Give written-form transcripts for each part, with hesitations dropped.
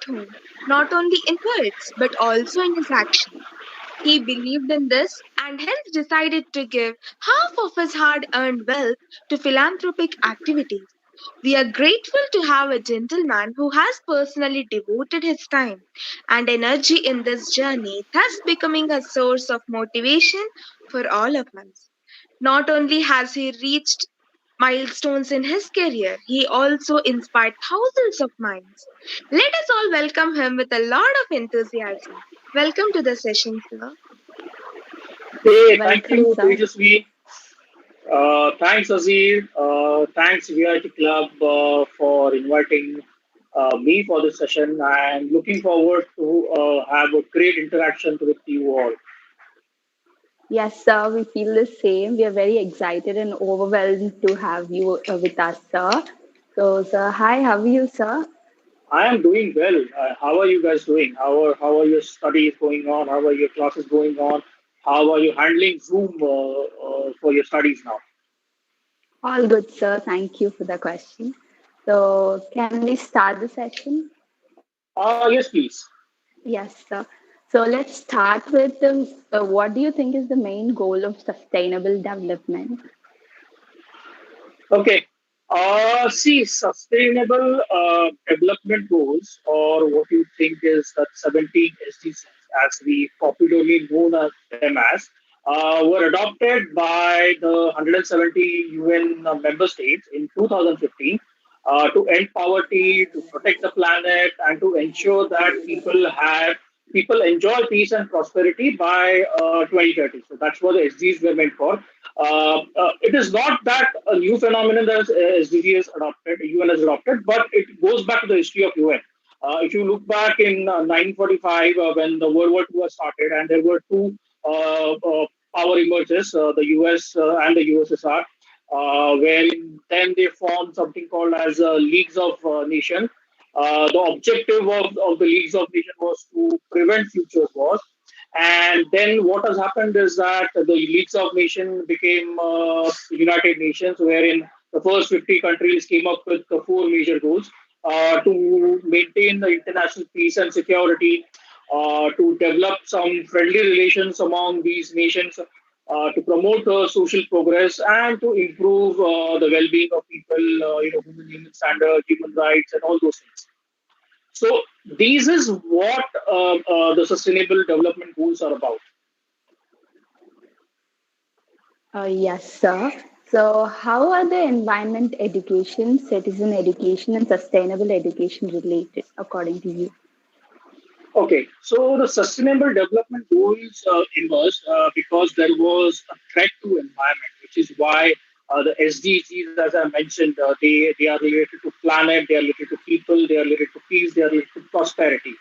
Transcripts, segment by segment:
at home, not only in words but also in his actions. He believed in this and hence decided to give half of his hard earned wealth to philanthropic activities. We are grateful to have a gentleman who has personally devoted his time and energy in this journey, thus becoming a source of motivation for all of us. Not only has he reached milestones in his career, he also inspired thousands of minds. Let us all welcome him with a lot of enthusiasm. Welcome to the session, sir. Hey, thank Welcome, you, sir. Tejasvi. Thanks, Azir. Thanks, VIT Club, for inviting me for this session. And looking forward to have a great interaction with you all. Yes, sir, we feel the same. We are very excited and overwhelmed to have you with us, sir. So, sir, hi, how are you, sir? I am doing well. How are you guys doing? How are your studies going on? How are your classes going on? How are you handling Zoom for your studies now? All good, sir. Thank you for the question. So, can we start the session? Yes, please. Yes, sir. So, let's start with what do you think is the main goal of sustainable development? Okay. See, sustainable development goals, or what you think is that 17 SDGs, as we popularly known them as, were adopted by the 170 UN member states in 2015 to end poverty, to protect the planet, and to ensure that people enjoy peace and prosperity by 2030. So that's what the SDGs were meant for. It is not that a new phenomenon that SDG has adopted, UN has adopted, but it goes back to the history of UN. If you look back in 1945, when the World War II was started, and there were two power emerges, the US and the USSR, wherein then they formed something called as Leagues of Nation. The objective of the Leagues of Nation was to prevent future wars. And then what has happened is that the Leagues of Nations became United Nations, wherein the first 50 countries came up with the four major goals to maintain the international peace and security, to develop some friendly relations among these nations, to promote social progress, and to improve the well-being of people, human standards, human rights, and all those things. So this is what the Sustainable Development Goals are about. Yes, sir. So, how are the environment education, citizen education, and sustainable education related, according to you? Okay, so the Sustainable Development Goals emerged because there was a threat to environment, which is why the SDGs, as I mentioned, they are related to planet, they are related to people, they are related to peace, they are related to prosperity.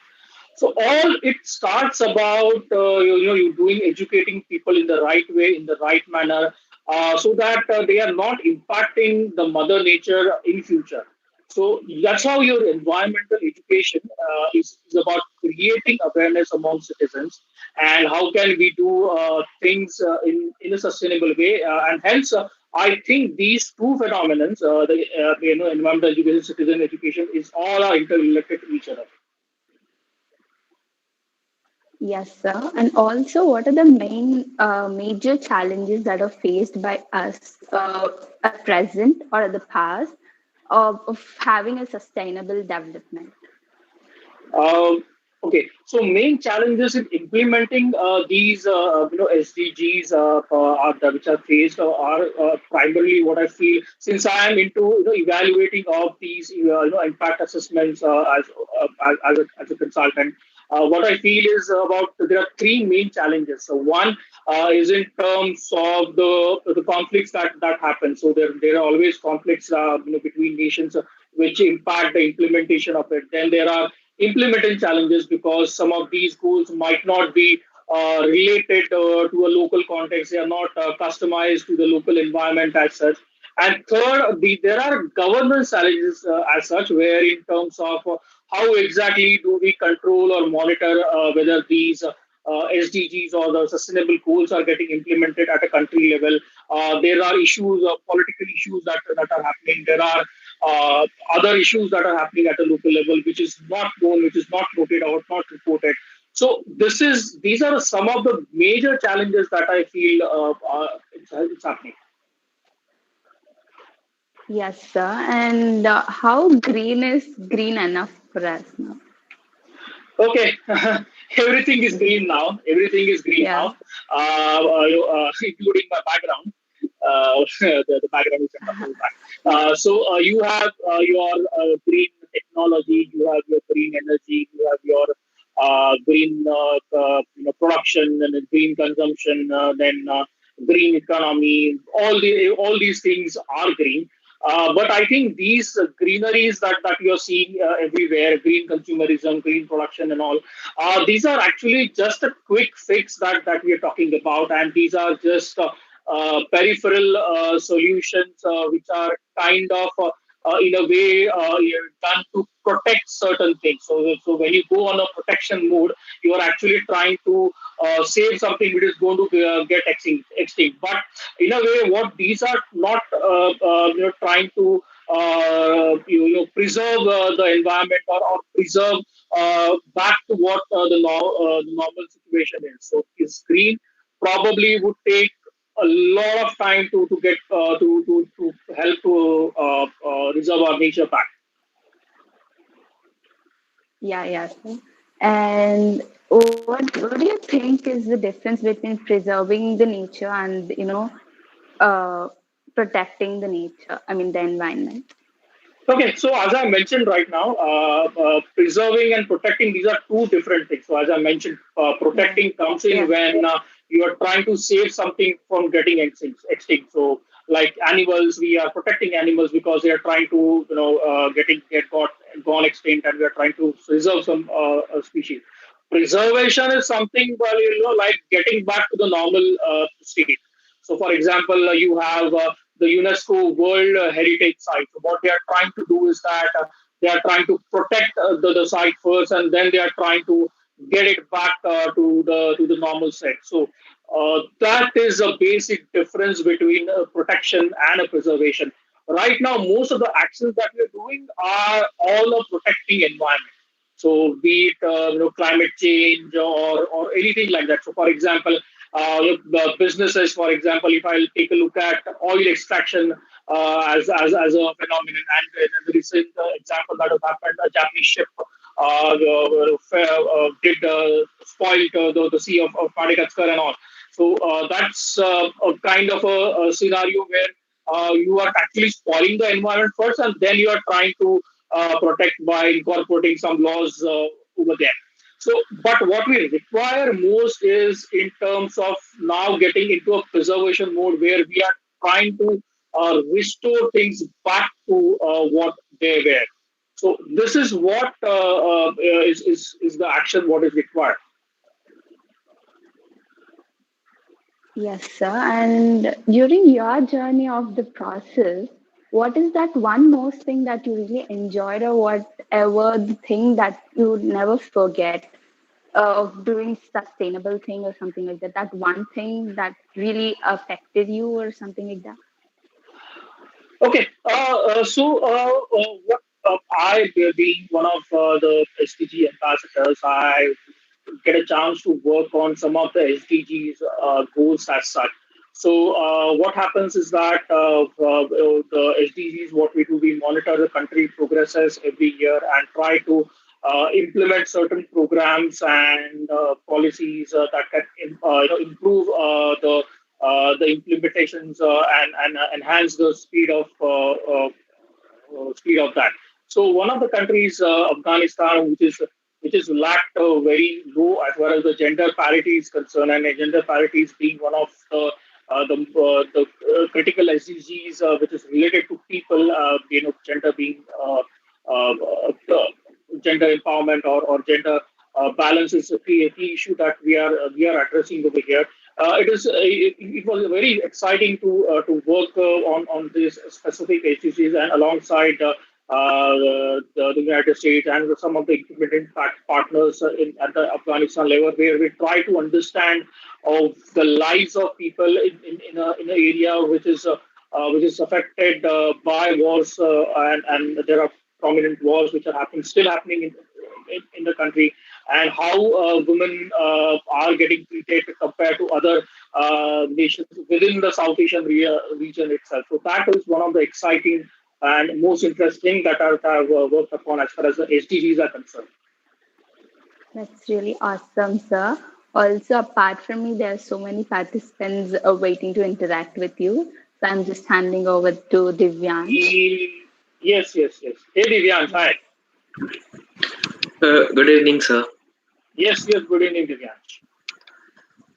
So all it starts about you doing educating people in the right way, in the right manner, so that they are not impacting the mother nature in future. So that's how your environmental education is about creating awareness among citizens, and how can we do things in a sustainable way, and hence. I think these two phenomena, environmental education, citizen education, is all are interrelated to each other. Yes, sir. And also, what are the main major challenges that are faced by us at present or at the past of having a sustainable development? Uh, okay, so main challenges in implementing these SDGs which are faced are primarily what I feel, since I am into evaluating of these impact assessments as a consultant. What I feel is about there are three main challenges. So one is in terms of the conflicts that happen. So there are always conflicts between nations which impact the implementation of it. Then there are implementing challenges because some of these goals might not be related to a local context. They are not customized to the local environment as such. And third, there are governance challenges as such, where in terms of how exactly do we control or monitor whether these SDGs or the sustainable goals are getting implemented at a country level. There are issues, political issues that are happening. There are uh, other issues that are happening at a local level, which is not known, which is not noted out, not reported. So these are some of the major challenges that I feel it's happening. Yes, sir. And how green is green enough for us now? Okay, everything is green now. Everything is green Yeah. now, including my background. The background is a couple back. So you have your green technology, you have your green energy, you have your green production and green consumption, then green economy. All these things are green. But I think these greeneries that you're seeing everywhere, green consumerism, green production, and all, these are actually just a quick fix that we are talking about, and these are just peripheral solutions which are kind of in a way done to protect certain things. So when you go on a protection mode, you are actually trying to save something which is going to get extinct. But in a way, what these are not trying to preserve the environment, or preserve back to what the normal situation is. So is green probably would take a lot of time to get to help to reserve our nature back. Yeah, yeah, sir. And what do you think is the difference between preserving the nature and, uh, protecting the nature? I mean, the environment. Okay, so as I mentioned right now, preserving and protecting, these are two different things. So as I mentioned, Yeah. protecting comes in Yeah. when you are trying to save something from getting extinct. So like animals, we are protecting animals because they are trying to, get gone extinct, and we are trying to preserve some species. Preservation is something, well, like getting back to the normal state. So, for example, you have the UNESCO World Heritage Site. So what they are trying to do is that they are trying to protect the site first, and then they are trying to get it back to the normal set. So that is a basic difference between a protection and a preservation. Right now, most of the actions that we are doing are all of protecting environment. So be it climate change or anything like that. So for example, the businesses, for example, if I take a look at oil extraction as a phenomenon, and the recent example that has happened, a Japanese ship did spoil the sea of Madagascar and all. So that's a kind of a scenario where you are actually spoiling the environment first, and then you are trying to protect by incorporating some laws over there. So, but what we require most is in terms of now getting into a preservation mode where we are trying to restore things back to what they were. So, this is what is the action what is required. Yes, sir. And during your journey of the process, what is that one most thing that you really enjoyed, or whatever the thing that you would never forget of doing sustainable thing or something like that? That one thing that really affected you or something like that? Okay, what I, being one of the SDG ambassadors, I get a chance to work on some of the SDGs goals as such. So what happens is that the SDGs, what we do, we monitor the country progresses every year and try to implement certain programs and policies that can improve the implementations and enhance the speed of that. So one of the countries, Afghanistan, which is lacked very low as far as the gender parity is concerned, and gender parity is being one of the critical SDGs, which is related to people, gender being gender empowerment or gender balance is a key issue that we are addressing over here. It was very exciting to work on these specific SDGs, and alongside the United States and some of the implementing partners at the Afghanistan level, where we try to understand of the lives of people in an area which is which is affected by wars, and there are prominent wars which are happening, still happening in the country, and how women are getting treated compared to other nations within the South Asian region itself. So that is one of the exciting and most interesting that I've worked upon as far as the SDGs are concerned. That's really awesome, sir. Also, apart from me, there are so many participants waiting to interact with you. So I'm just handing over to Divyansh. Yes, yes, yes. Hey, Divyansh, hi. Good evening, sir. Yes, yes. Good evening, Divyansh.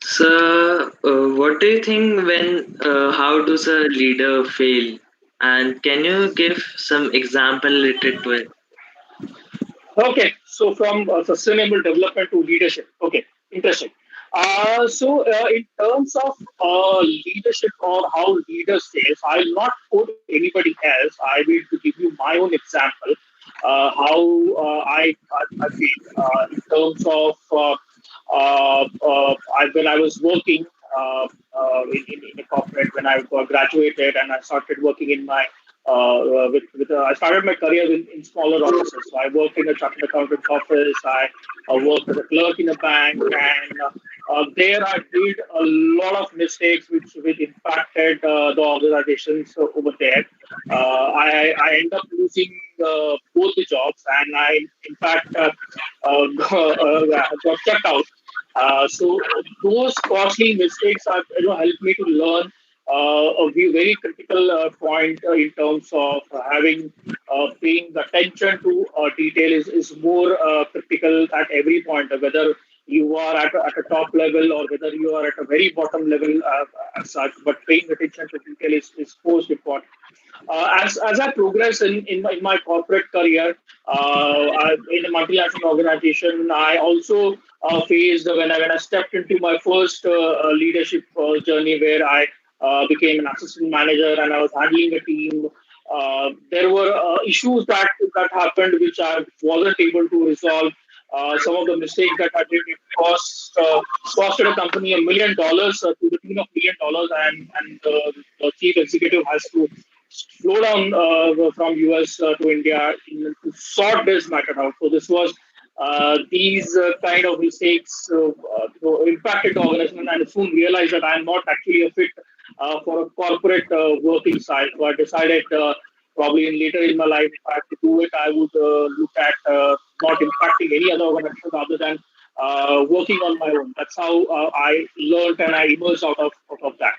Sir, what do you think when, how does a leader fail? And can you give some example related to it? Okay, so from sustainable development to leadership. Okay, interesting. In terms of leadership or how leaders fail, I'll not quote anybody else. I will give you my own example. How I feel in terms of when I was working in a corporate, when I graduated and I started working in my I started my career in smaller offices. So I worked in a chartered accountant's office. I worked as a clerk in a bank, and there I did a lot of mistakes which impacted the organizations over there. I ended up losing both the jobs, and I in fact got checked out. Those costly mistakes have helped me to learn very critical point in terms of having paying attention to detail is more critical at every point, whether you are at a top level or whether you are at a very bottom level as such. But paying attention to detail is most important. As I progress in my corporate career in a multinational organization, I also faced when I stepped into my first leadership journey where I became an assistant manager and I was handling a team. There were issues that happened which I wasn't able to resolve. Some of the mistakes that I did, it costed a company $1 million to the tune of $1 million, and the chief executive has to slow down from US to India to sort this matter out. So this was these kind of mistakes impacted the organization, and I soon realized that I'm not actually a fit for a corporate working style. So I decided probably later in my life, if I had to do it, I would look at not impacting any other organization other than working on my own. That's how I learned and I emerged out of that.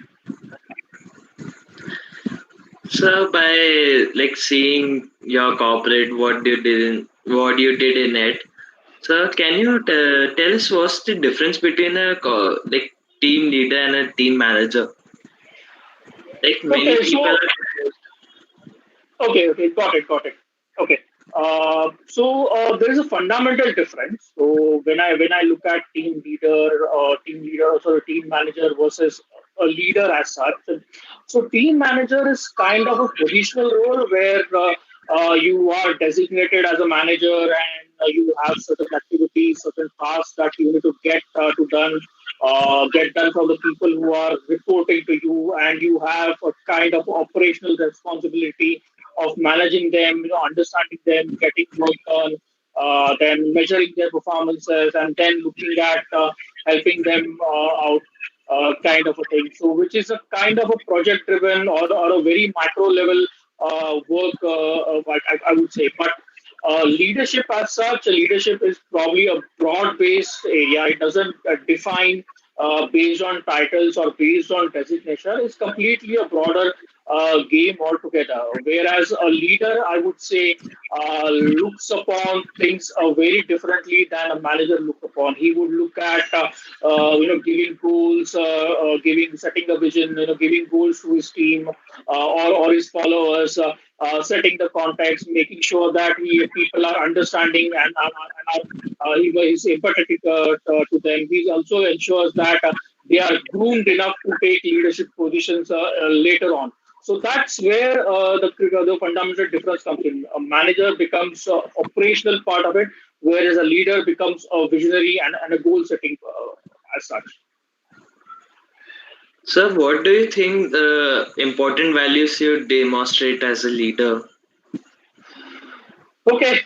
So by like seeing your corporate, what you did in it. So can you tell us what's the difference between a like team leader and a team manager? Like many Okay, people so are. okay, got it. Okay. There is a fundamental difference. So when I look at team leader, or sorry, team manager versus a leader as such. So team manager is kind of a positional role where you are designated as a manager and you have certain activities, certain tasks that you need to get done from the people who are reporting to you, and you have a kind of operational responsibility of managing them, understanding them, getting work done, then measuring their performances, and then looking at helping them out, kind of a thing. So, which is a kind of a project-driven or a very micro level work, I would say. But leadership as such, leadership is probably a broad-based area. It doesn't define based on titles or based on designation. It's completely a broader game altogether. Whereas a leader, I would say, looks upon things very differently than a manager look upon. He would look at giving goals, giving setting a vision, giving goals to his team or his followers. Setting the context, making sure that people are understanding and he is empathetic to them. He also ensures that they are groomed enough to take leadership positions later on. So that's where the fundamental difference comes in. A manager becomes operational part of it, whereas a leader becomes a visionary and a goal setting as such. Sir, what do you think the important values you demonstrate as a leader? Okay,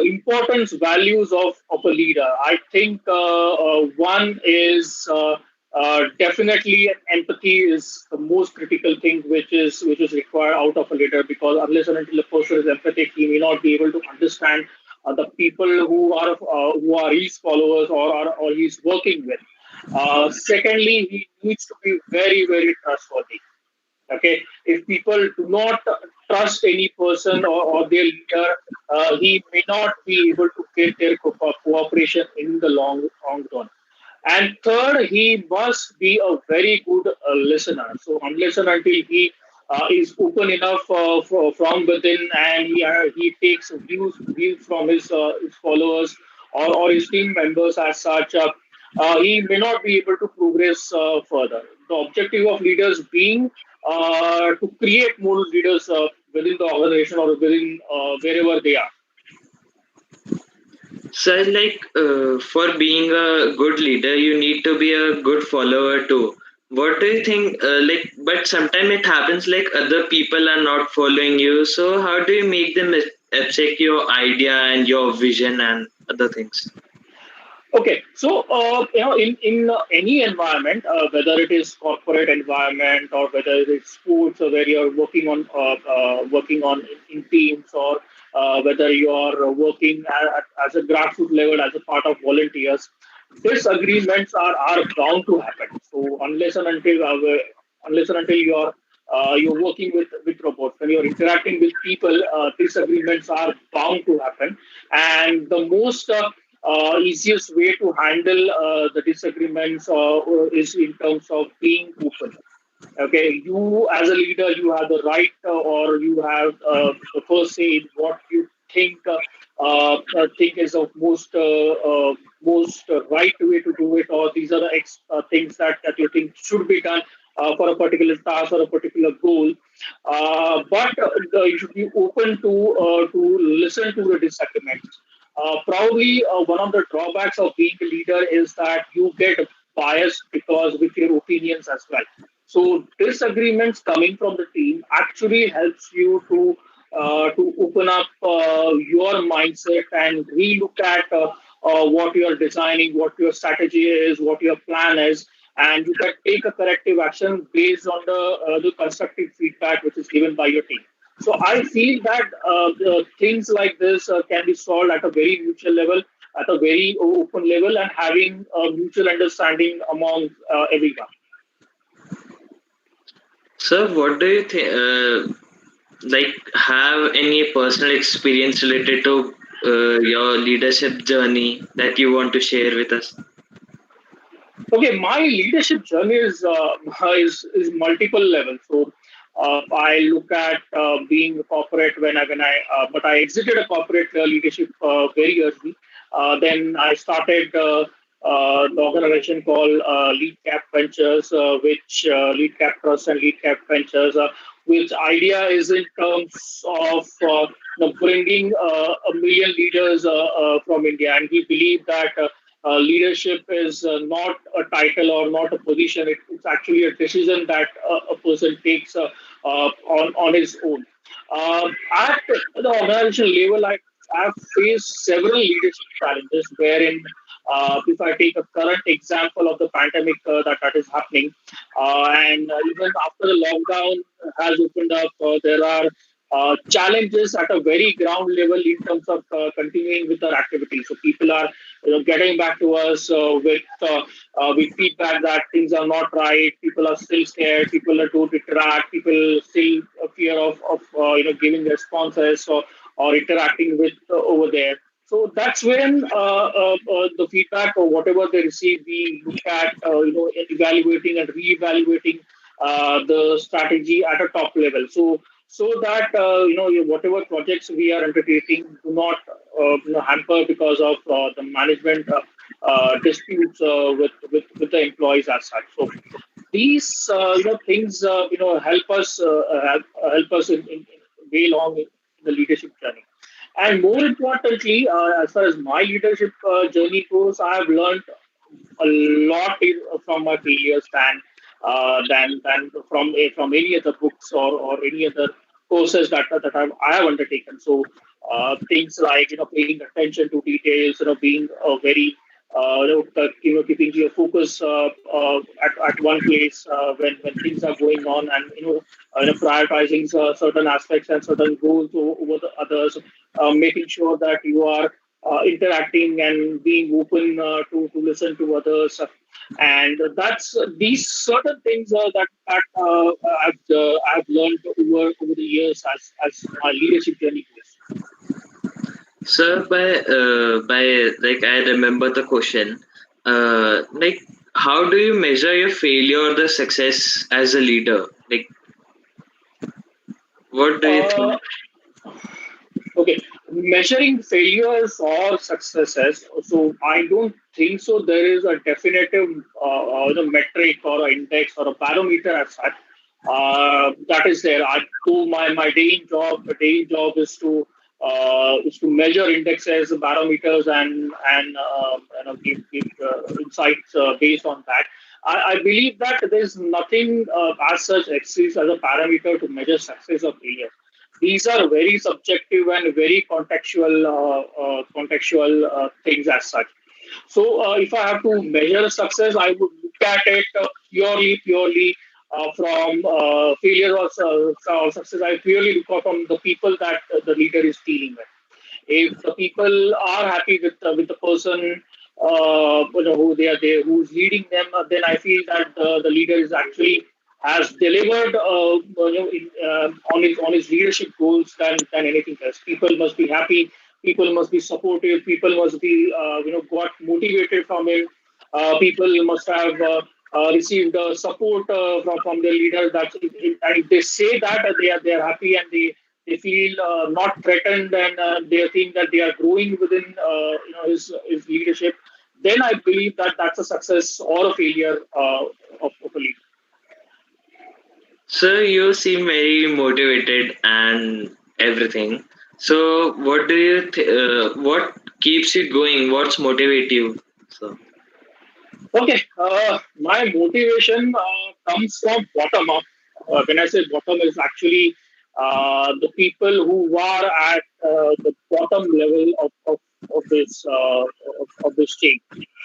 importance values of a leader. I think one is definitely empathy is the most critical thing which is required out of a leader, because unless and until a person is empathic, he may not be able to understand the people who are his followers or he's working with. Secondly, he needs to be very very trustworthy. Okay, if people do not trust any person or their leader, he may not be able to get their cooperation in the long run. And third, he must be a very good listener. So unless and until he is open enough from within, and he takes views from his followers or his team members as such, he may not be able to progress further. The objective of leaders being to create more leaders within the organization or within wherever they are. So, for being a good leader, you need to be a good follower too. What do you think? But sometimes it happens like other people are not following you. So, how do you make them accept your idea and your vision and other things? Okay, so in any environment, whether it is corporate environment or whether it is sports, or where you're working on in teams, or whether you are working as a grassroots level as a part of volunteers, disagreements are bound to happen. So unless and until you're working with robots, when you're interacting with people, disagreements are bound to happen, and the most easiest way to handle the disagreements is in terms of being open. Okay, you as a leader, you have the right or you have the first say in what you think is of most right way to do it, or these are the things that you think should be done for a particular task or a particular goal. But you should be open to listen to the disagreements. Probably one of the drawbacks of being a leader is that you get biased because with your opinions as well. So disagreements coming from the team actually helps you to open up your mindset and relook at what you are designing, what your strategy is, what your plan is, and you can take a corrective action based on the constructive feedback which is given by your team. So I feel that things like this can be solved at a very mutual level, at a very open level, and having a mutual understanding among everyone. So, what do you think? Have any personal experience related to your leadership journey that you want to share with us? Okay, my leadership journey is multiple levels. So I look at being a corporate but I exited a corporate leadership very early. Then I started the organization called LeadCap Ventures, which LeadCap Trust and LeadCap Ventures, which idea is in terms of bringing a million leaders from India, and we believe that. Leadership is not a title or not a position. It's actually a decision that a person takes on his own. At the organization level, I've faced several leadership challenges wherein, if I take a current example of the pandemic that is happening, and even after the lockdown has opened up, there are challenges at a very ground level in terms of continuing with our activities. So people are getting back to us with feedback that things are not right. People are still scared. People are don't interact. People still fear of giving responses or interacting with over there. So that's when the feedback or whatever they receive, we look at evaluating and re-evaluating the strategy at a top level. So that whatever projects we are undertaking do not hamper because of the management disputes with the employees as such. So these things help us in way long in the leadership journey. And more importantly, as far as my leadership journey goes, I have learned a lot from my failures, and than from any other books or any other courses I have undertaken. So things like paying attention to details, being very keeping your focus at one place when things are going on, and prioritizing certain aspects and certain goals over the others, making sure that you are interacting and being open to listen to others, and that's these certain things I've learned over the years as my leadership journey goes. So by like I remember the question, like how do you measure your failure or the success as a leader? Like what do you Uh, think? Okay, measuring failures or successes. So I don't think so. There is a definitive metric or an index or a barometer as such that is there. So my day job is to measure indexes, barometers, and give insights based on that. I believe that there is nothing as such exists as a parameter to measure success or failure. These are very subjective and very contextual things as such. So, if I have to measure success, I would look at it purely from failure or success. I purely look out from the people that the leader is dealing with. If the people are happy with the person, who they are there, who's leading them, then I feel that the leader is actually has delivered on his leadership goals than anything else. People must be happy. People must be supportive. People must be got motivated from him. People must have received support from their leader. And if they say that they are happy and they feel not threatened, and they think that they are growing within his leadership, then I believe that that's a success or a failure of a leader. So you seem very motivated and everything. So what do you what keeps you going? What's motivate you? So Okay, my motivation comes from bottom up. When I say bottom, is actually the people who are at the bottom level of this chain.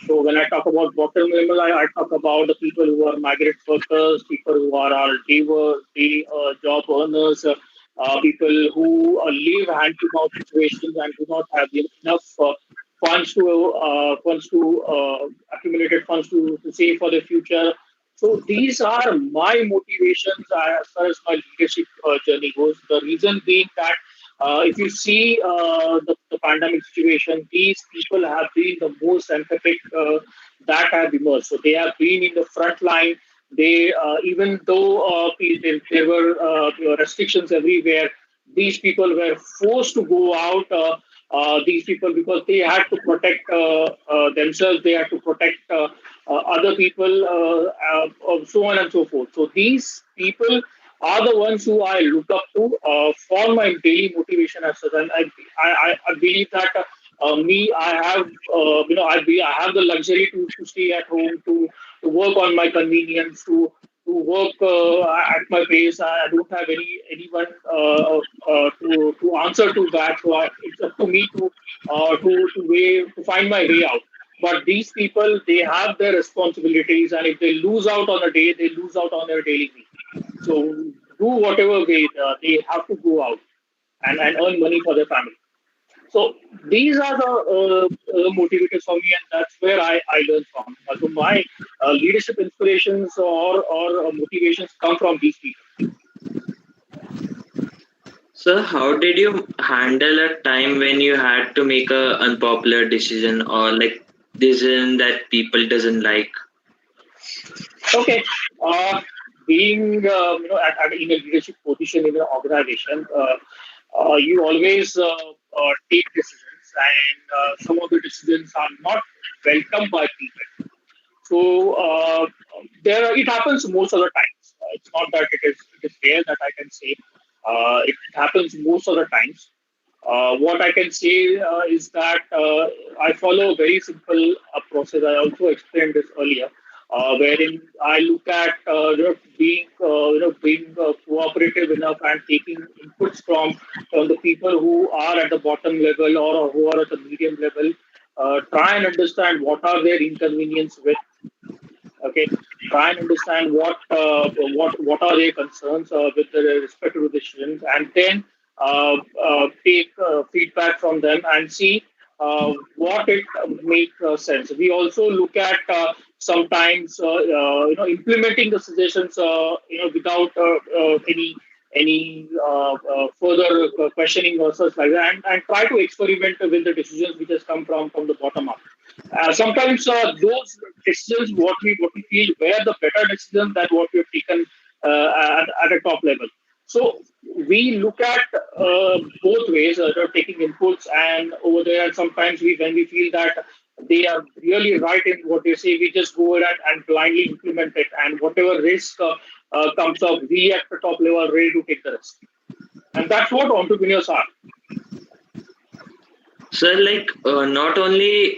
So when I talk about bottom level, I talk about the people who are migrant workers, people who are our day job earners, people who live hand to mouth situations and do not have enough funds to accumulated funds to save for the future. So these are my motivations as far as my leadership journey goes. The reason being that if you see the pandemic situation, these people have been the most empathetic that have emerged. So they have been in the front line. They even though there were restrictions everywhere, these people were forced to go out. These people, because they had to protect themselves, they had to protect other people, so on and so forth. So these people are the ones who I look up to for my daily motivation as such. And I believe that I have I have the luxury to stay at home, to work on my convenience, to work at my pace. I don't have anyone to answer to that. So it's up to me to find my way out. But these people, they have their responsibilities, and if they lose out on a day, they lose out on their daily need. So do whatever way they have to go out and earn money for their family. So these are the motivators for me, and that's where I learn from. So my leadership inspirations or motivations come from these people. so how did you handle a time when you had to make a unpopular decision or like decision that people doesn't like? Okay, being in a leadership position in an organization, you always take decisions, and some of the decisions are not welcomed by people. So it happens most of the times. It's not that it is rare that I can say. It happens most of the times. What I can say is that I follow a very simple process. I also explained this earlier. wherein I look at being cooperative enough and taking inputs from the people who are at the bottom level or who are at the medium level. Try and understand what are their inconvenience with. Okay, try and understand what are their concerns with the respect to the decisions, and then take feedback from them and see what it make sense. We also look at sometimes implementing the suggestions without any further questioning or such like that, and try to experiment with the decisions which has come from the bottom up. Sometimes those decisions, what we feel, were the better decisions than what we've taken at a top level. So we look at both ways, taking inputs and over there. And sometimes when we feel that they are really right in what they say, we just go ahead and blindly implement it. And whatever risk comes up, we at the top level are ready to take the risk. And that's what entrepreneurs are. So, like, not only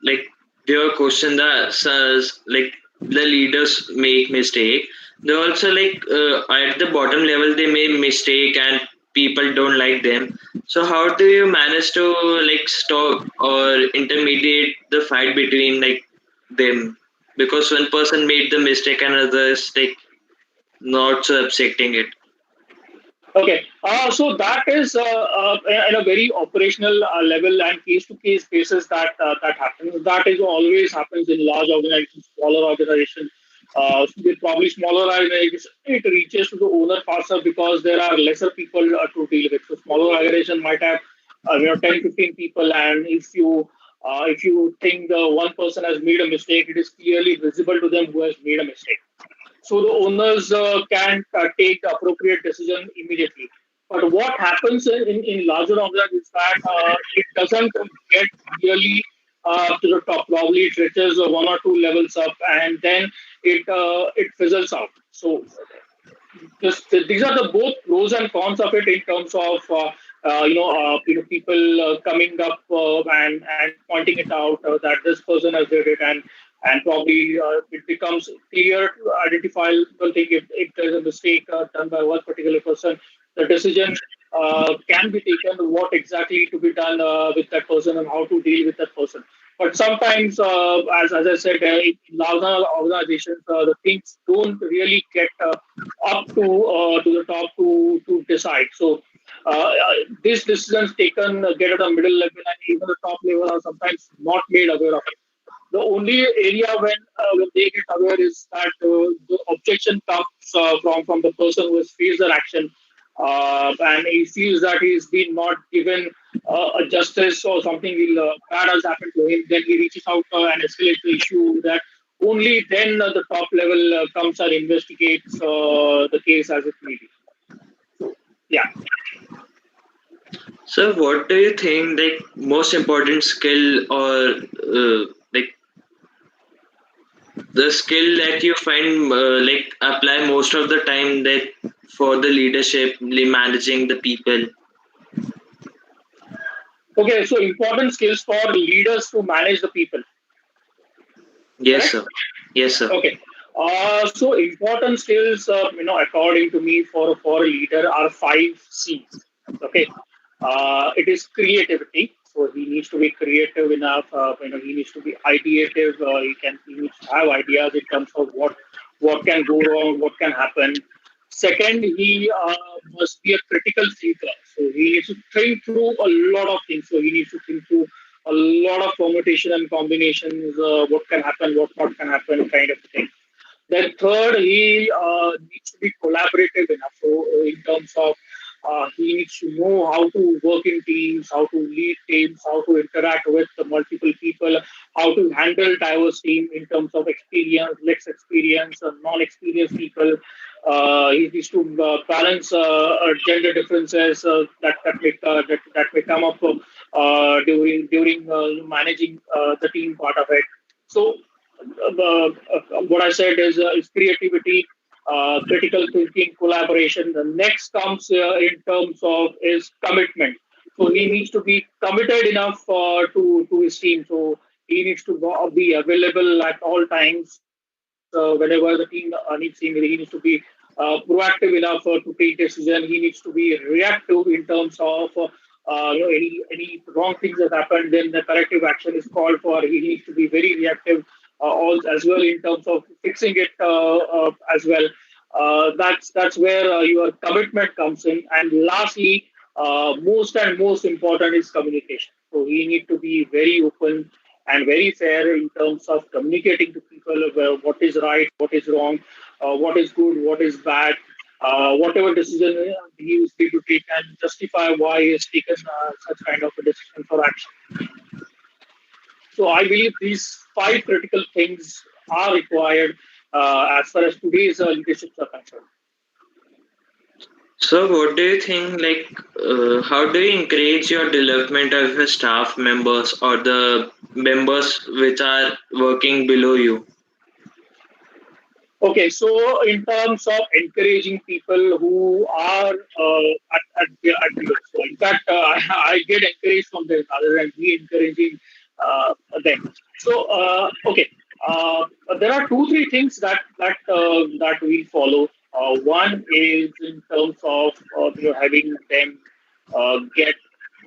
like your question that says like the leaders make mistake, they also like at the bottom level they make mistake and people don't like them. So, how do you manage to like stop or intermediate the fight between like them? Because one person made the mistake and others like not so accepting it. Okay, so that is in a very operational level and case-to-case basis that happens. That is always happens in large organizations, smaller organizations. With probably smaller organizations, it reaches to the owner faster because there are lesser people to deal with. So smaller organization might have 10, 15 people, and if you think the one person has made a mistake, it is clearly visible to them who has made a mistake, so the owners can take the appropriate decision immediately. But what happens in larger organizations is that it doesn't get really to the top. Probably it reaches one or two levels up, and then it fizzles out. So these are the both pros and cons of it in terms of people coming up and pointing it out that this person has did it, and probably it becomes clear to identifiable thing if there's a mistake done by one particular person, the decision can be taken what exactly to be done with that person and how to deal with that person. But sometimes, as I said, in larger organizations, the things don't really get up to the top to decide. So these decisions taken get at the middle level and even the top level are sometimes not made aware of it. The only area when they get aware is that the objection comes from the person who has faced their action, and he feels that he's been not given a justice or something bad has happened to him. Then he reaches out and escalates the issue. That only then the top level comes and investigates the case as it may be. So yeah. So, what do you think like most important skill or like the skill that you find like apply most of the time that for the leadership, managing the people? Okay, so important skills for leaders to manage the people. Yes, Correct? sir. Yes, sir. Okay. So important skills, according to me, for a leader are five C's. Okay. It is creativity. So he needs to be creative enough. He needs to be ideative. He needs to have ideas in terms of what can go wrong, what can happen. Second, he must be a critical thinker. So he needs to think through a lot of things. So he needs to think through a lot of permutation and combinations, what can happen, what not can happen, kind of thing. Then third, he needs to be collaborative enough. So in terms of he needs to know how to work in teams, how to lead teams, how to interact with the multiple people, how to handle diverse team in terms of experience, less experience, non-experienced people. He needs to balance gender differences that may come up during managing the team part of it. So what I said is creativity, critical thinking, collaboration. The next comes in terms of is commitment. So he needs to be committed enough to his team. So he needs to be available at all times. whenever the team needs him. He needs to be proactive enough to take decision. He needs to be reactive in terms of any wrong things that happened. Then the corrective action is called for. He needs to be very reactive as well in terms of fixing it as well. That's where your commitment comes in. And lastly, most and most important is communication. So we need to be very open and very fair in terms of communicating to people about what is right, what is wrong, what is good, what is bad, whatever decision he is free to take, and justify why he has taken such kind of a decision for action. So I believe these five critical things are required as far as today's leaderships are concerned. So, what do you think? How do you encourage your development of your staff members or the members which are working below you? Okay, so in terms of encouraging people who are at below, so in fact, I get encouraged from them rather than me encouraging them. So, okay, there are two, three things that we follow. One is in terms of having them get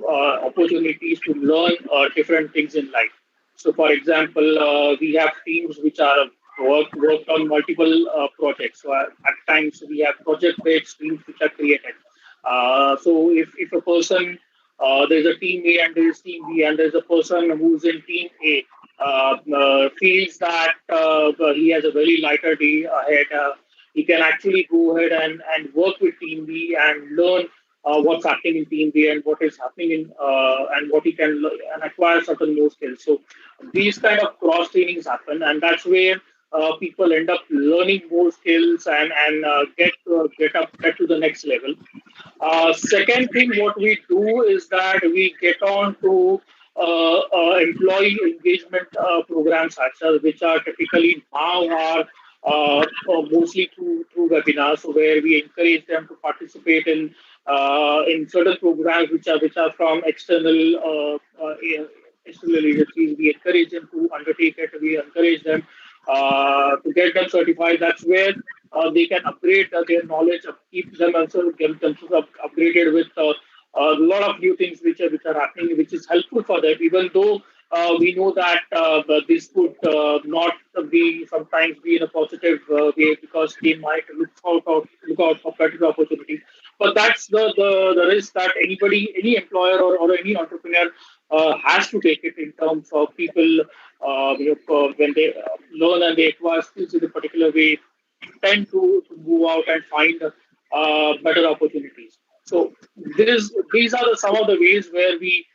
opportunities to learn different things in life. So, for example, we have teams which are worked on multiple projects. So, at times we have project-based teams which are created. So, if a person there's a team A and there's team B, and there's a person who's in team A feels that he has a very lighter day ahead. He can actually go ahead and work with team B and learn what's happening in team B and what is happening in and what he can and acquire certain more skills. So these kind of cross trainings happen, and that's where people end up learning more skills and get to the next level. Second thing, what we do is that we get on to employee engagement programs, such as which are typically now are mostly through webinars, so where we encourage them to participate in certain programs which are from external agencies. We encourage them to undertake it. We encourage them to get them certified. That's where they can upgrade their knowledge, keep them also get themselves upgraded with a lot of new things which are happening, which is helpful for them. Even though we know that this could not be sometimes be in a positive way because they might look out for better opportunities. But that's the risk that any employer or any entrepreneur has to take it in terms of people when they learn and they acquire skills in a particular way, tend to move out and find better opportunities. So these are some of the ways where we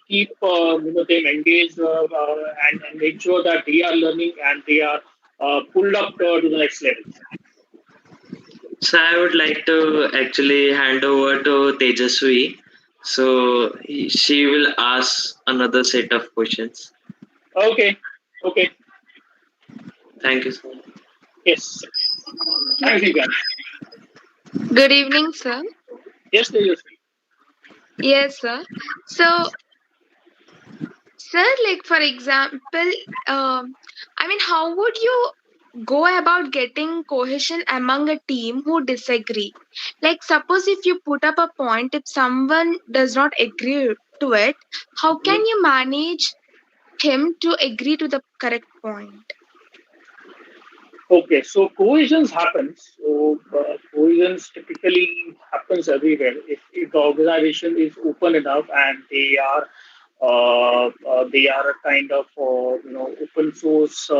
keep them engaged and make sure that they are learning and they are pulled up to the next level. So, I would like to actually hand over to Tejaswi. So, she will ask another set of questions. Okay, okay, Thank you, sir. yes. Thank you, guys. Good evening, sir. Yes, Tejasvi. Yes, sir. So, sir, like for example, how would you go about getting cohesion among a team who disagree? Like, suppose if you put up a point, if someone does not agree to it, how can you manage him to agree to the correct point? Okay, so cohesions happens. So cohesions typically happens everywhere. If the organization is open enough and they are a kind of open source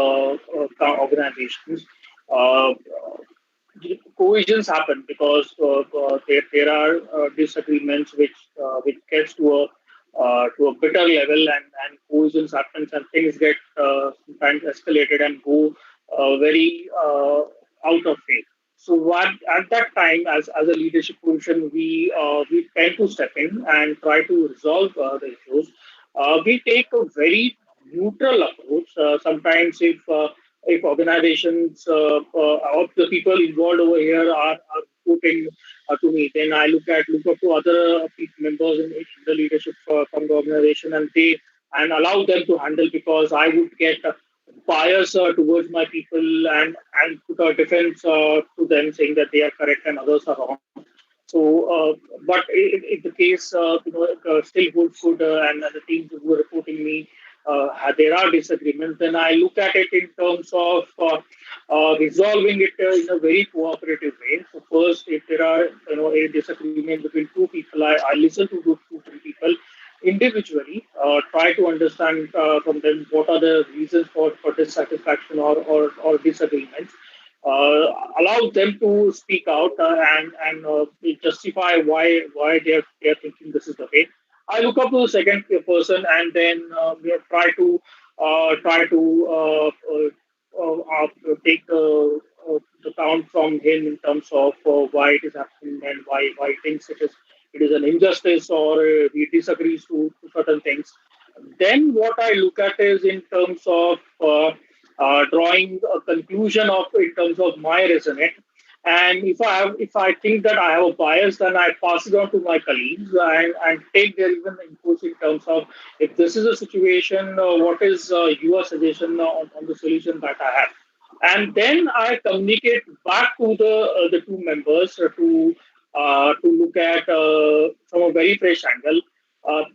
organizations, uh, cohesions happen because there are disagreements which gets to a bitter level, and cohesions happens and things get sometimes escalated and go very out of phase. So what at that time, as a leadership position, we tend to step in and try to resolve the issues. We take a very neutral approach. Sometimes if organizations of the people involved over here are putting to me, then I look up to other members in the leadership from the organization, and allow them to handle, because I would get bias towards my people and put a defense to them, saying that they are correct and others are wrong. So, but if the case still holds good, and the teams who are reporting me, there are disagreements, then I look at it in terms of resolving it in a very cooperative way. So first, if there are a disagreement between two people, I listen to those two three people individually, try to understand from them what are the reasons for dissatisfaction or disagreements, allow them to speak out and justify why they're thinking this is the way. I look up to the second person and then take the count from him in terms of why it is happening and why he thinks it is an injustice or he disagrees to certain things. Then what I look at is in terms of drawing a conclusion of in terms of my resonate. And if I think that I have a bias, then I pass it on to my colleagues and take their even inputs in terms of if this is a situation, what is your suggestion on the solution that I have, and then I communicate back to the two members to look at from a very fresh angle.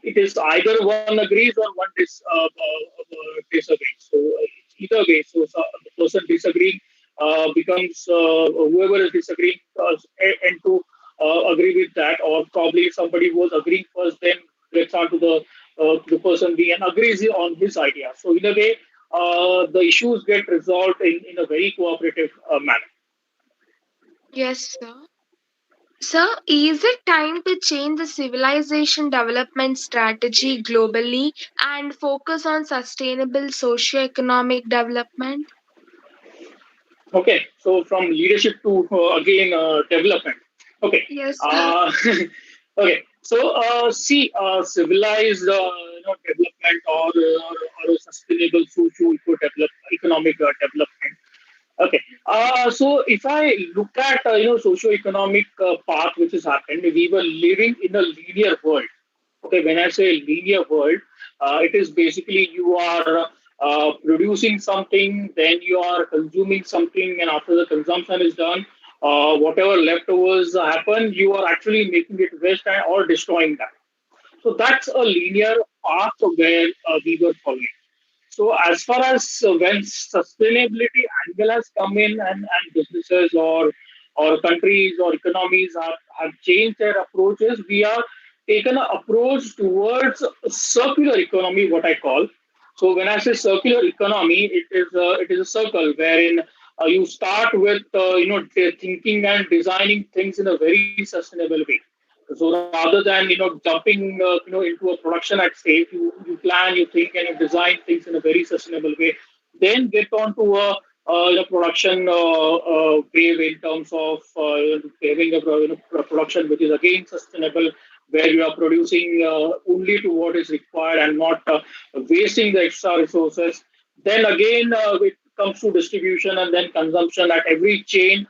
It is either one agrees or one disagrees. So either way, so the person disagreeing becomes whoever is disagreeing and to agree with that, or probably somebody who was agreeing first then gets on to the person B and agrees on his idea. So in a way, the issues get resolved in a very cooperative manner. Yes, sir. Sir, is it time to change the civilization development strategy globally and focus on sustainable socio-economic development? Okay, so from leadership to again development. Okay, Yes, sir. uh, okay. So see, civilized development or a sustainable socio economic development. Okay. So if I look at socio-economic path which has happened, we were living in a linear world. Okay, when I say linear world, it is basically you are producing something, then you are consuming something, and after the consumption is done, whatever leftovers happen, you are actually making it waste or destroying that. So that's a linear path where we were following. So as far as when sustainability angle has come in and businesses or countries or economies have changed their approaches, we are taken an approach towards circular economy, what I call. So when I say circular economy, it is a circle wherein you start with thinking and designing things in a very sustainable way. So rather than jumping into a production at stage, you plan, you think, and you design things in a very sustainable way. Then get on to a production wave in terms of having a production which is again sustainable, where you are producing only to what is required and not wasting the extra resources. Then again, it comes to distribution and then consumption at every chain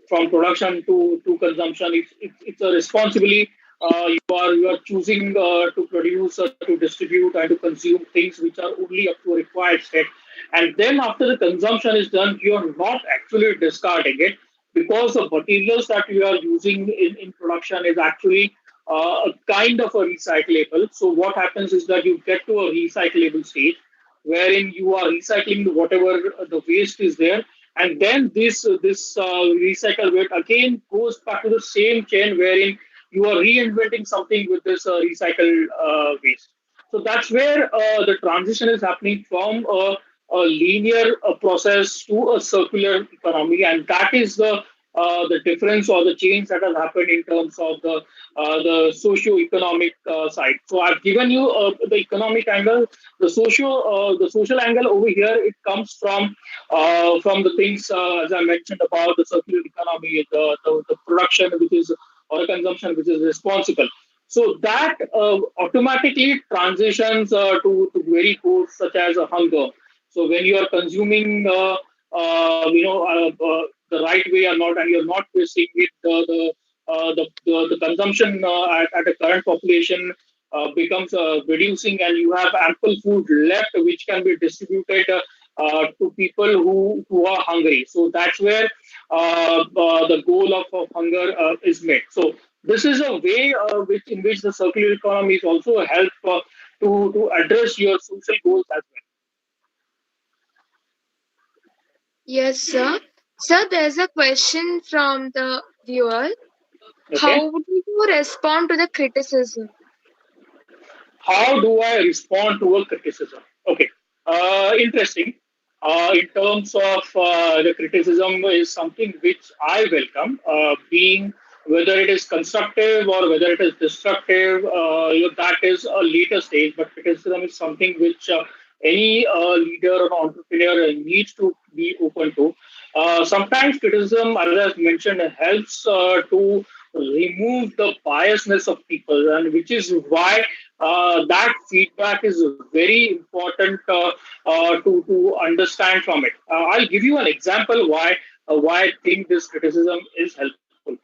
from production to consumption. It's a responsibly you are choosing to produce, to distribute, and to consume things which are only up to a required state. And then after the consumption is done, you are not actually discarding it because the materials that you are using in production is actually a kind of a recyclable. So what happens is that you get to a recyclable stage wherein you are recycling whatever the waste is there, and then this recycle weight again goes back to the same chain wherein you are reinventing something with this recycled waste. So that's where the transition is happening from a linear process to a circular economy, and that is the difference or the change that has happened in terms of the socio-economic side. So I've given you the economic angle. The social angle over here, it comes from the things as I mentioned about the circular economy, the production which is or consumption which is responsible. So that automatically transitions to very codes such as hunger. So when you are consuming, the right way or not, and you're not wasting it, the consumption at a current population becomes reducing, and you have ample food left, which can be distributed to people who are hungry. So that's where the goal of hunger is met. So this is a way which in which the circular economy is also a help to address your social goals as Yes, sir. Sir, there's a question from the viewer. well. Okay. How do you respond to the criticism? How do I respond to a criticism? Okay, interesting. In terms of the criticism is something which I welcome, being whether it is constructive or whether it is destructive, that is a later stage. But criticism is something which any leader or entrepreneur needs to be open to. Sometimes criticism, as I mentioned, helps to remove the biasness of people, and which is why that feedback is very important to understand from it. I'll give you an example why I think this criticism is helpful.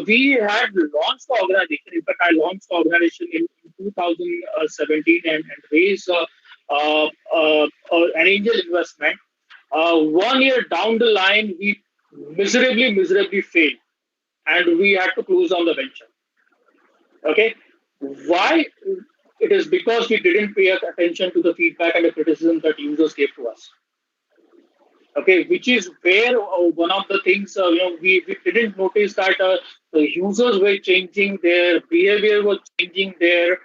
We had launched the organization. In fact, I launched the organization in 2017 and raised an angel investment. 1 year down the line, we miserably failed, and we had to close down the venture. Okay, why? It is because we didn't pay attention to the feedback and the criticism that users gave to us. Okay, which is where one of the things we didn't notice that the users were changing, their behavior was changing, their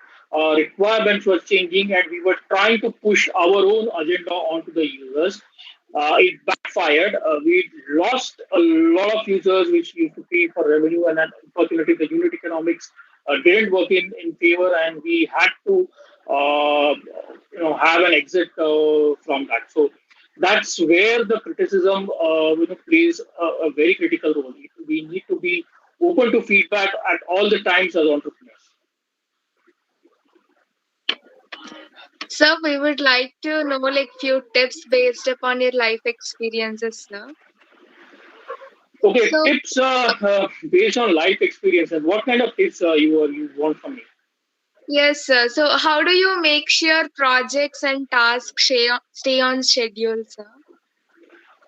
requirements were changing, and we were trying to push our own agenda onto the users. It backfired. We lost a lot of users which used to pay for revenue, and then unfortunately the unit economics didn't work in favor, and we had to have an exit from that. So that's where the criticism plays a very critical role. We need to be open to feedback at all the times as entrepreneurs. Sir, we would like to know like few tips based upon your life experiences, sir. Okay, So, tips based on life experience, and what kind of tips you want from me? yes, sir. So, how do you make sure projects and tasks stay on schedule, sir?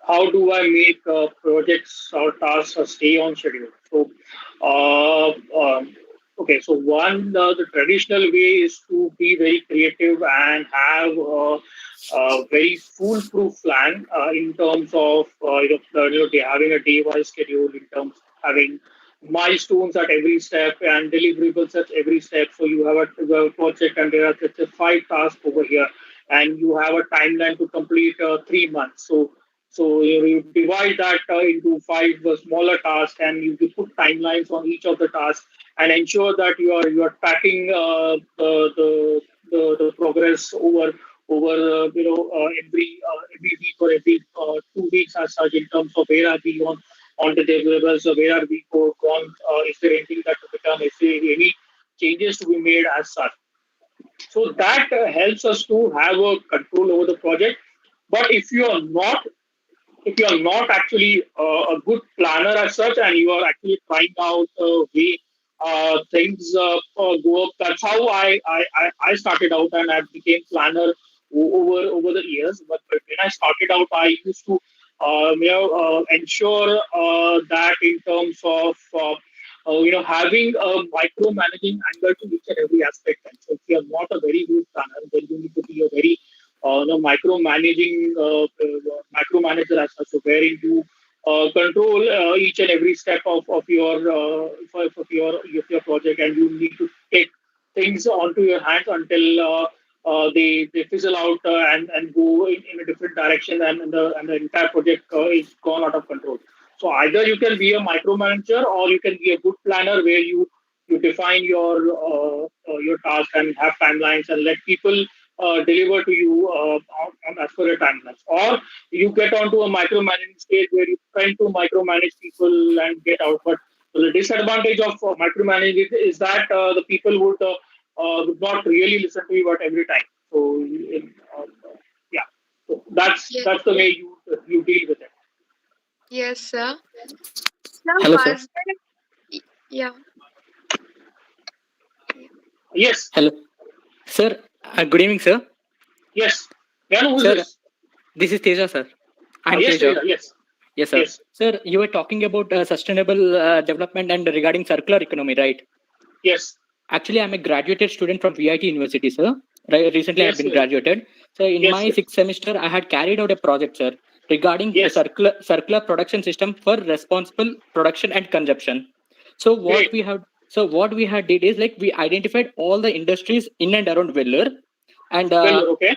How do I make projects or tasks stay on schedule? So, uh, um, okay, so one, the traditional way is to be very creative and have a very foolproof plan in terms of having a day-wise schedule, in terms of having milestones at every step and deliverables at every step. So you have a project and there are just 5 tasks over here, and you have a timeline to complete 3 months. So you divide that into 5 smaller tasks, and you put timelines on each of the tasks, and ensure that you are tracking the progress over every week or every 2 weeks as such, in terms of where are we on the deliverables, or where are we gone, is there anything that to be done, is there any changes to be made as such. So that helps us to have a control over the project. But if you are not actually a good planner as such, and you are actually trying out way things go up, that's how I started out, and I became planner over the years. But when I started out, I used to ensure that in terms of having a micromanaging angle to each and every aspect. And so if you are not a very good planner, then you need to be a very micromanager as such, so wherein you control each and every step of your project, and you need to take things onto your hands until they fizzle out and go in a different direction, and the entire project is gone out of control. So either you can be a micromanager, or you can be a good planner where you define your task and have timelines and let people deliver to you as per your timelines. Or you get onto a micromanaging stage where you try to micromanage people and get out. But the disadvantage of micromanaging is that the people would not really listen to you at every time. So yeah, so that's Yes, that's the way you deal with it. yes, sir. Sir, Hello, sir. was there? Yeah, yeah. Yes. Hello, sir. Good evening, sir. Yes. May I know who's Sir, this? this is Teja, sir. I'm Yes, Teja. Teja. Yes. Yes, sir. Yes. Sir, you were talking about sustainable development and regarding circular economy, right? Yes. Actually, I'm a graduated student from VIT University, sir. Right, recently, I've Yes. been Yes. graduated. So, in Yes. my Yes. sixth semester, I had carried out a project, sir, regarding a Yes. circular production system for responsible production and consumption. So, Great. what we had did is like we identified all the industries in and around Vellore, and Well, okay.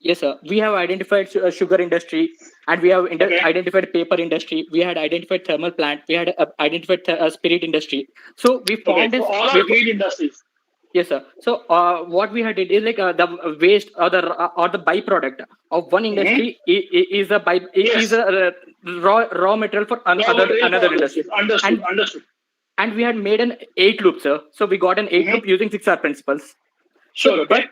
yes, sir. We have identified sugar industry, and we have Okay. identified paper industry. We had identified thermal plant. We had identified spirit industry. So we Okay. formed So this. all are green industries. Yes, sir. So what we had did is like the waste or the byproduct of one Mm-hmm. industry is a is Yes. a raw material for Raw material for another others. industry, Yes. Understood. and Understood. we had made an 8 loop, sir. So we got an 8 loop Mm-hmm. using 6R principles. Sure. Okay.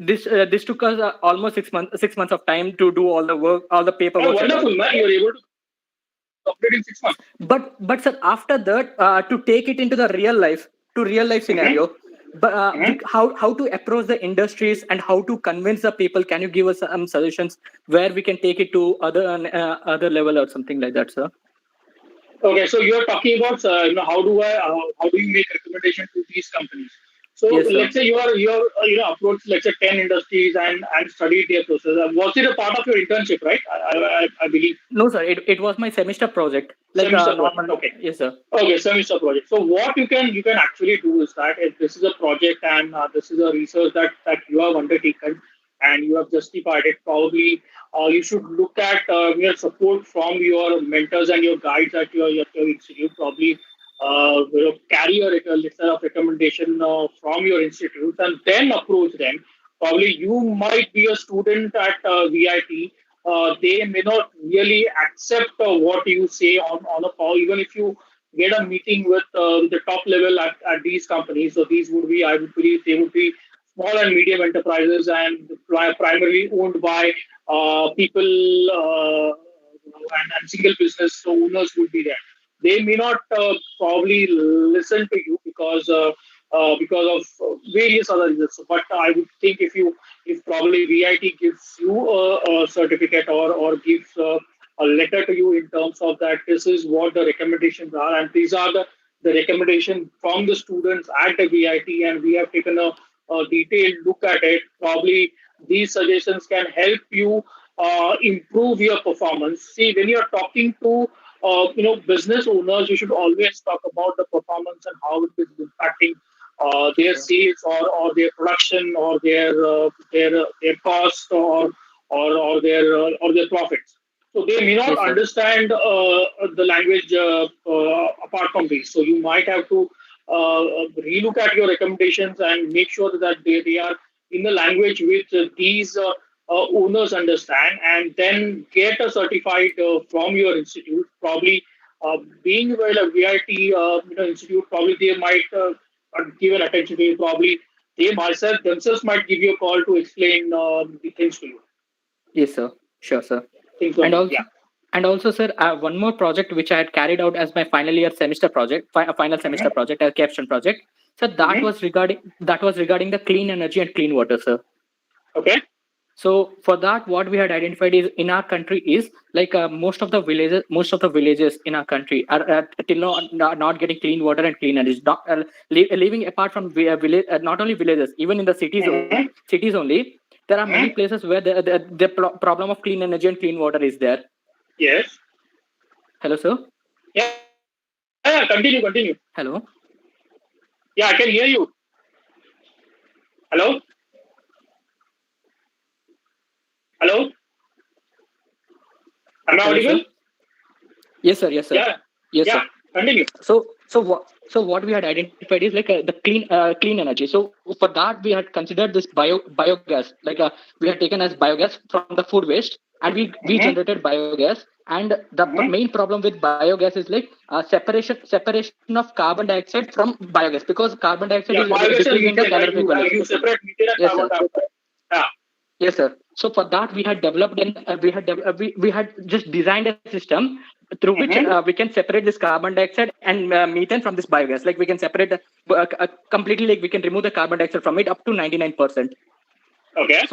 This took us almost 6 months, 6 months of time to do all the work, all the Oh, paperwork and all. wonderful, man. You're able to complete in 6 months. But sir, after that, to take it into the real life Mm-hmm. scenario, but Mm-hmm. how to approach the industries and how to convince the people? Can you give us some suggestions where we can take it to other level or something like that, sir? Okay, so you're talking about how do you make recommendation to these companies? So Yes, sir. let's say you're approached, let's say, 10 industries and studied their process. Was it a part of your internship, right? I believe No, sir. It was my semester project, like semester project. normal. Okay. Yes, sir. Okay, semester project. So what you can actually do is that if this is a project and this is a research that you have undertaken and you have justified it, probably you should look at your support from your mentors and your guides at your institute. Probably carry a letter of recommendation from your institute and then approach them. Probably you might be a student at VIT. They may not really accept what you say on a call, even if you get a meeting with the top level at these companies. So these would be, I would believe, they would be small and medium enterprises and primarily owned by people and single business owners would be there. They may not probably listen to you because of various other reasons. But I would think if probably VIT gives you a certificate or gives a letter to you in terms of that this is what the recommendations are and these are the recommendation from the students at the VIT and we have taken a detailed look at it. Probably these suggestions can help you improve your performance. See, when you're talking to business owners, you should always talk about the performance and how it is impacting Yes, their sir. sales or their production or their cost or their profits. So they may not Yes, sir. understand the language apart from these. So you might have to relook at your recommendations and make sure that they are in the language which these owners understand, and then get a certified from your institute. Probably being well a VIT institute, probably they might give an attention to you. Probably they myself themselves might give you a call to explain the things to you. Yes, sir. Sure, sir. Things And on you. also, Yeah. sir, one more project which I had carried out as my final year semester project, final semester Mhm. project, a capstone project. So Mhm. that was regarding the clean energy and clean water, sir. Okay. So for that, what we had identified is in our country is like most of the villages in our country are till now not getting clean water and clean energy. Not, living apart from village, not only villages, even in the Mhm. cities only, there are many Mhm. places where the problem of clean energy and clean water is there. Yes. Hello, sir. Yeah. Yeah. Continue. Continue. Hello. Yeah, I can hear you. Hello. Hello. Am I Hello, audible? sir. Yes, sir. Yes, sir. Yeah. Yes, sir. Yeah. Continue. So what we had identified is like the clean energy. So for that we had considered this biogas, like we had taken as biogas from the food waste, and we Mhm. generated biogas. And the Mhm. main problem with biogas is like separation of carbon dioxide from biogas, because carbon dioxide is Yeah, biogas and decreasing the methane, right? calorific value. You separate methane and Yes, carbon sir. dioxide. Yeah. Yes, sir. So for that, we had developed we had just designed a system through which Mm-hmm. we can separate this carbon dioxide and methane from this biogas. Like we can separate completely, like we can remove the carbon dioxide from it up to 99%. Okay.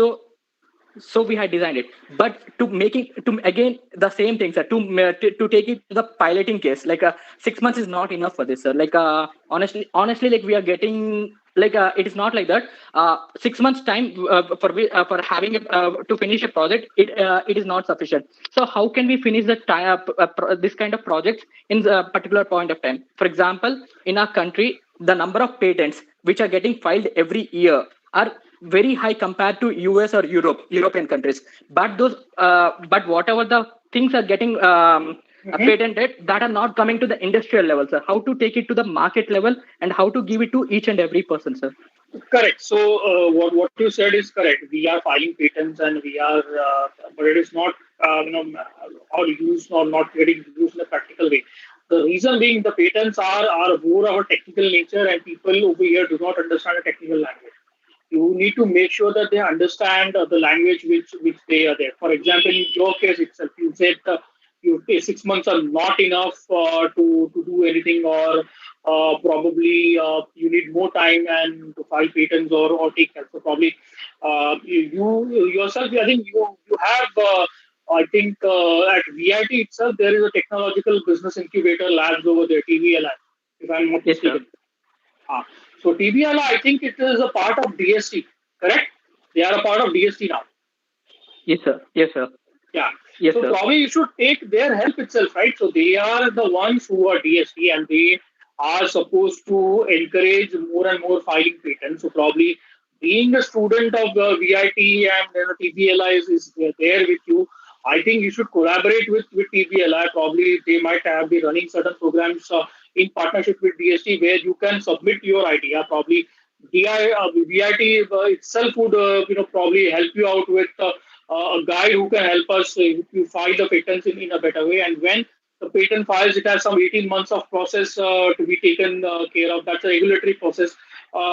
So we had designed it, but to making to again the same thing, sir, to take it to the piloting case, like 6 months is not enough for this, sir. Like honestly, like we are getting like it is not like that. 6 months time for having to finish a project, it is not sufficient. So how can we finish the time this kind of projects in a particular point of time? For example, in our country, the number of patents which are getting filed every year are very high compared to US or European countries. But but whatever the things are getting Mm-hmm. patented, that are not coming to the industrial level, sir. How to take it to the market level and how to give it to each and every person, sir. Correct. So what you said is correct. We are filing patents and we are, but it is not or used or not getting used in a practical way. The reason being the patents are more of a technical nature and people over here do not understand the technical language. You need to make sure that they understand the language which they are there. For example, in your case itself, you said you 6 months are not enough to do anything, or probably you need more time and to file patents or take help. So probably you yourself, I think you have. I think at VIT itself, there is a technological business incubator labs over there, TVLI, if I'm not Yes, sir. mistaken. Ah, so TBLA, I think it is a part of DST, correct? They are a part of DST now. Yes, sir. Yes, sir. Yeah. Yes, So sir. probably you should take their help itself, right? So they are the ones who are DST and they are supposed to encourage more and more filing patents. So probably being a student of the VIT and TBLI is there with you. I think you should collaborate with TBLI. Probably they might have be running certain programs in partnership with DST where you can submit your idea. Probably VIT itself would probably help you out with a guide who can help us to file the patents in a better way. And when the patent files, it has some 18 months of process to be taken care of. That's a regulatory process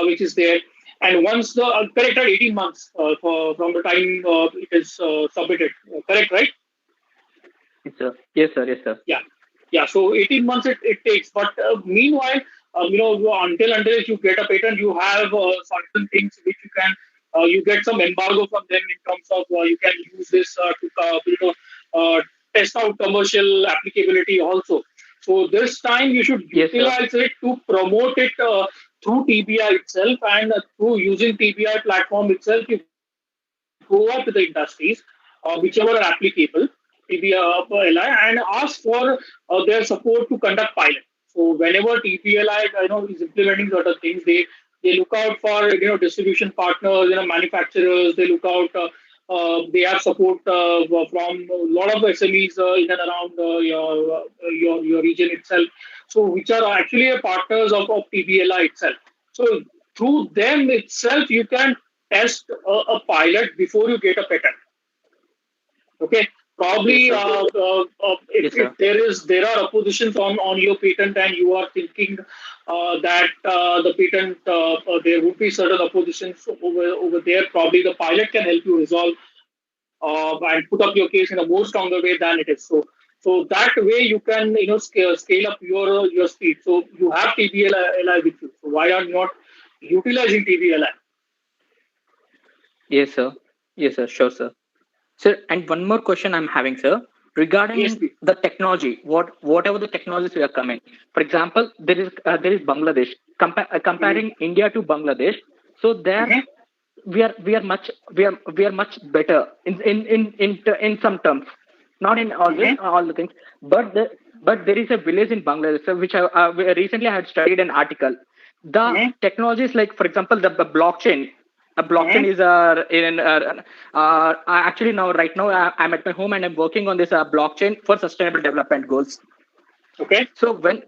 which is there. And once the correct at 18 months from the time it is submitted, correct, right? Yes, sir. Yes, sir. Yes, sir. Yeah, yeah. So 18 months it takes. But meanwhile, until you get a patent, you have certain things which you can you get some embargo from them in terms of you can use this to test out commercial applicability also. So this time you should Yes, sir. utilize it to promote it through TBI itself, and through using TBI platform itself, you go out to the industries, whichever are applicable, TBI and ask for their support to conduct pilot. So whenever TPLI is implementing certain things, they look out for distribution partners, manufacturers. They look out. They have support from a lot of SMEs in and around your region itself. So which are actually partners of TBLI itself. So through them itself, you can test a pilot before you get a patent. Okay, Yes, probably sir. Yes, if sir. there are oppositions on your patent and you are thinking that the patent there would be certain oppositions over there, probably the pilot can help you resolve and put up your case in a more stronger way than it is. So that way you can scale up your speed. So you have TBLI with you. So why are you not utilizing TBLI? Yes, sir. Yes, sir. Sure, sir. Sir, and one more question I'm having, sir, Yes, regarding please. the technology. Whatever the technologies we are coming. For example, there is Bangladesh. Mm-hmm. Comparing India to Bangladesh, so there Mm-hmm. we are much better in some terms, not in always Mm-hmm. all the things, but there is a village in Bangladesh, sir, which I recently I had studied an article. The Mm-hmm. technologies, like for example the blockchain. A blockchain Mm-hmm. is actually now right now I'm at my home and I'm working on this blockchain for sustainable development goals. Okay. So when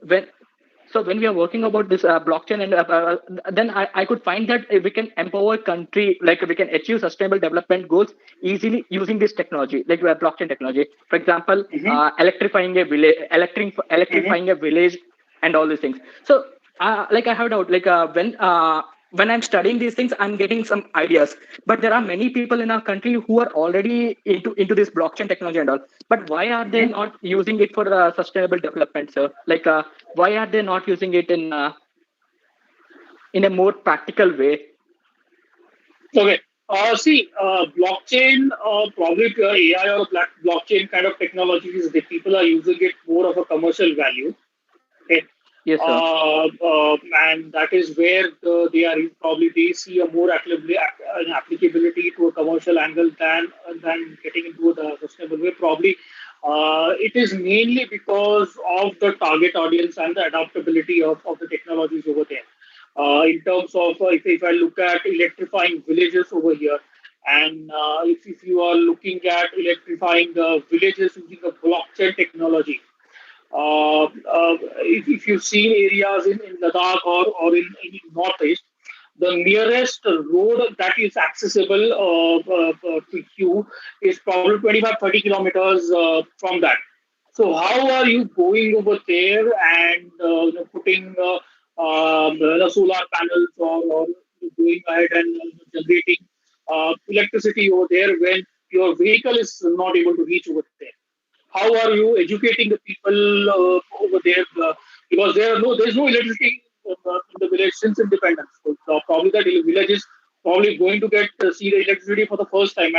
we are working about this blockchain, and then I could find that we can empower country, like we can achieve sustainable development goals easily using this technology, like blockchain technology. For example, Mm-hmm. electrifying a village and all these things. So like I heard out, like when I'm studying these things, I'm getting some ideas. But there are many people in our country who are already into this blockchain technology and all. But why are they not using it for sustainable development, sir? Like, why are they not using it in a more practical way? Okay. See, blockchain, probably AI or blockchain kind of technologies, the people are using it more of a commercial value. Okay. Yes, sir. And that is where they are probably they see a more an applicability to a commercial angle than getting into the sustainable way. Probably it is mainly because of the target audience and the adaptability of the technologies over there. In terms of if I look at electrifying villages over here, and if you are looking at electrifying villages using a blockchain technology, if you've seen areas in Ladakh or in Northeast, the nearest road that is accessible to you is probably 25, 30 kilometers from that. So how are you going over there and putting solar panels or going ahead and generating electricity over there when your vehicle is not able to reach over there? How are you educating the people over there? Because there's no electricity in the village since independence. So probably that village is probably going to get see the electricity for the first time,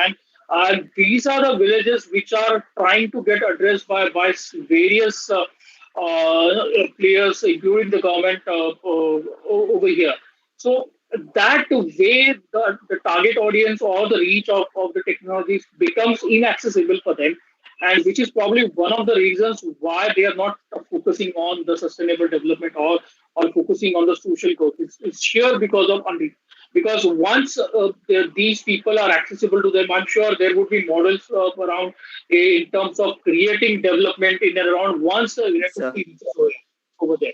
and these are the villages which are trying to get addressed by various players, including the government over here. So that way, the target audience or the reach of the technologies becomes inaccessible for them, and which is probably one of the reasons why they are not focusing on the sustainable development or focusing on the social growth. It's sheer because of because once these people are accessible to them, I'm sure there would be models around in terms of creating development in and around once Yes, sir. electricity reaches over there.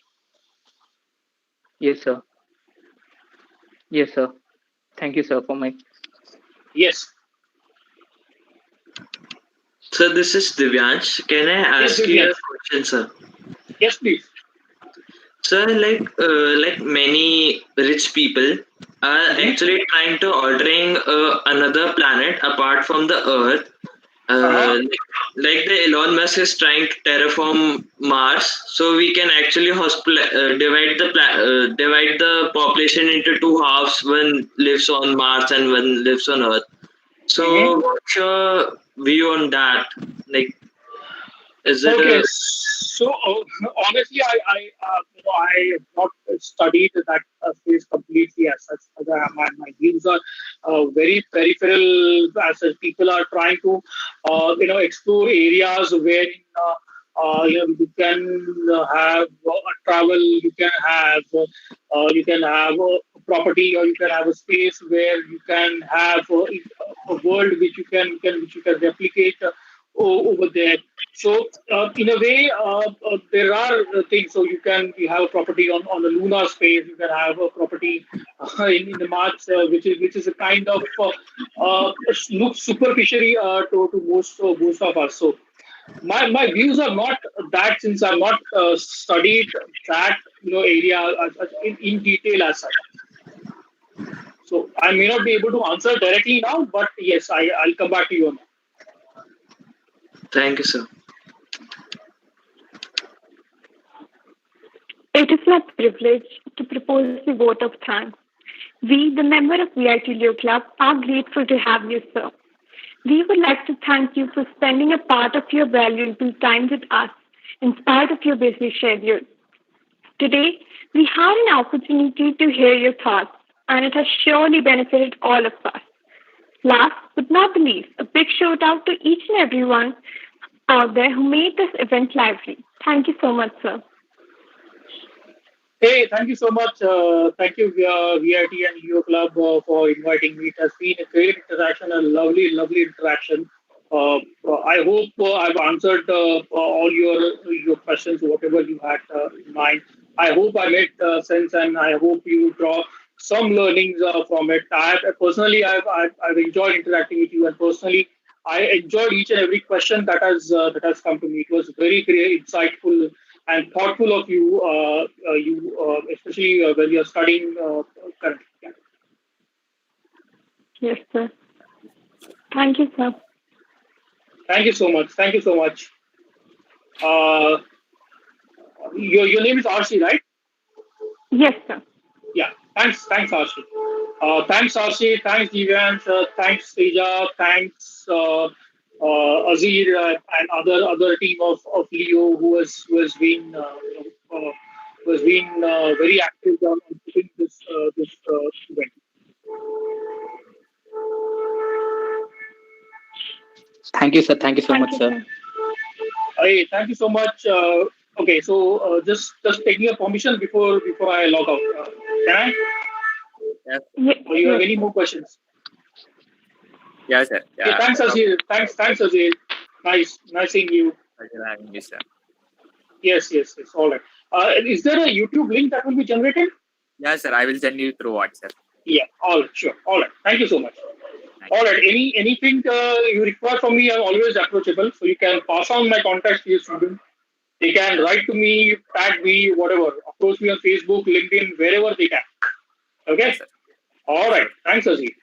Yes, sir. Yes, sir. Thank you, sir, for my. Yes, So this is Divyansh. Can I yes, ask you Vivian. a question, sir? Yes, please. So, like many rich people are Mm-hmm. actually trying to ordering another planet apart from the Earth. Uh-huh. Like the Elon Musk is trying to terraform Mars, so we can actually divide the population into two halves. One lives on Mars and one lives on Earth. Mm-hmm. So, what's your view on that? Like, is it Okay, a so honestly, I have not studied that space completely as such. My views are very peripheral as such. People are trying to, explore areas where you can have travel, you can have property, or you can have a space where you can have a world which which you can replicate over there. So in a way, there are things. So you have a property on the lunar space. You can have a property in the Mars, which is a kind of looks superficially to most of us. So my views are not that, since I've not studied that area in detail as such. So I may not be able to answer directly now, but yes, I'll come back to you on that. thank you, sir. It is my privilege to propose the vote of thanks. We, the member of VIT LEO Club, are grateful to have you, sir. We would like to thank you for spending a part of your valuable time with us in spite of your busy schedule. Today, we had an opportunity to hear your thoughts, and it has surely benefited all of us. Last but not the least, a big shout out to each and everyone out there who made this event lively. Thank you so much, sir. Hey, thank you so much. Thank you, VIT and Leo Club, for inviting me. It has been a great interaction, a lovely, lovely interaction. I hope I've answered all your questions, whatever you had in mind. I hope I made sense, and I hope you draw some learnings from it. I've enjoyed interacting with you, and personally, I enjoyed each and every question that has come to me. It was very, very insightful and thoughtful of you, especially when you're studying currently. Yeah. Yes, sir. Thank you, sir. Thank you so much. Thank you so much. Uh, your name is RC, right? Yes, sir. Yeah. Thanks, RC. Thanks, RC. Thanks, Divyansh. Thanks, Teja. Thanks, Azir, and other team of Leo who has been who has been very active on putting this event. Thank you, sir. Thank you so Thank much, you, sir. sir. Hey, thank you so much. Okay, so just taking a permission before I log out. Can I? Yes, Or you have Yes, any sir. more questions? yes, sir. Okay, Yeah, thanks, Azir. Thanks, Azir. Nice seeing you. pleasure having you, sir. Yes. All right. Is there a YouTube link that will be generated? Yeah, sir. I will send you through WhatsApp. Yeah. All right. Sure. All right. Thank you so much. Thank All you. right. Anything you require from me, I'm always approachable. So you can pass on my contacts to your student. They can Yes, write to me, tag me, whatever. Approach me on Facebook, LinkedIn, wherever they can. Okay. yes, sir. All right. Sure. Thanks, Azir.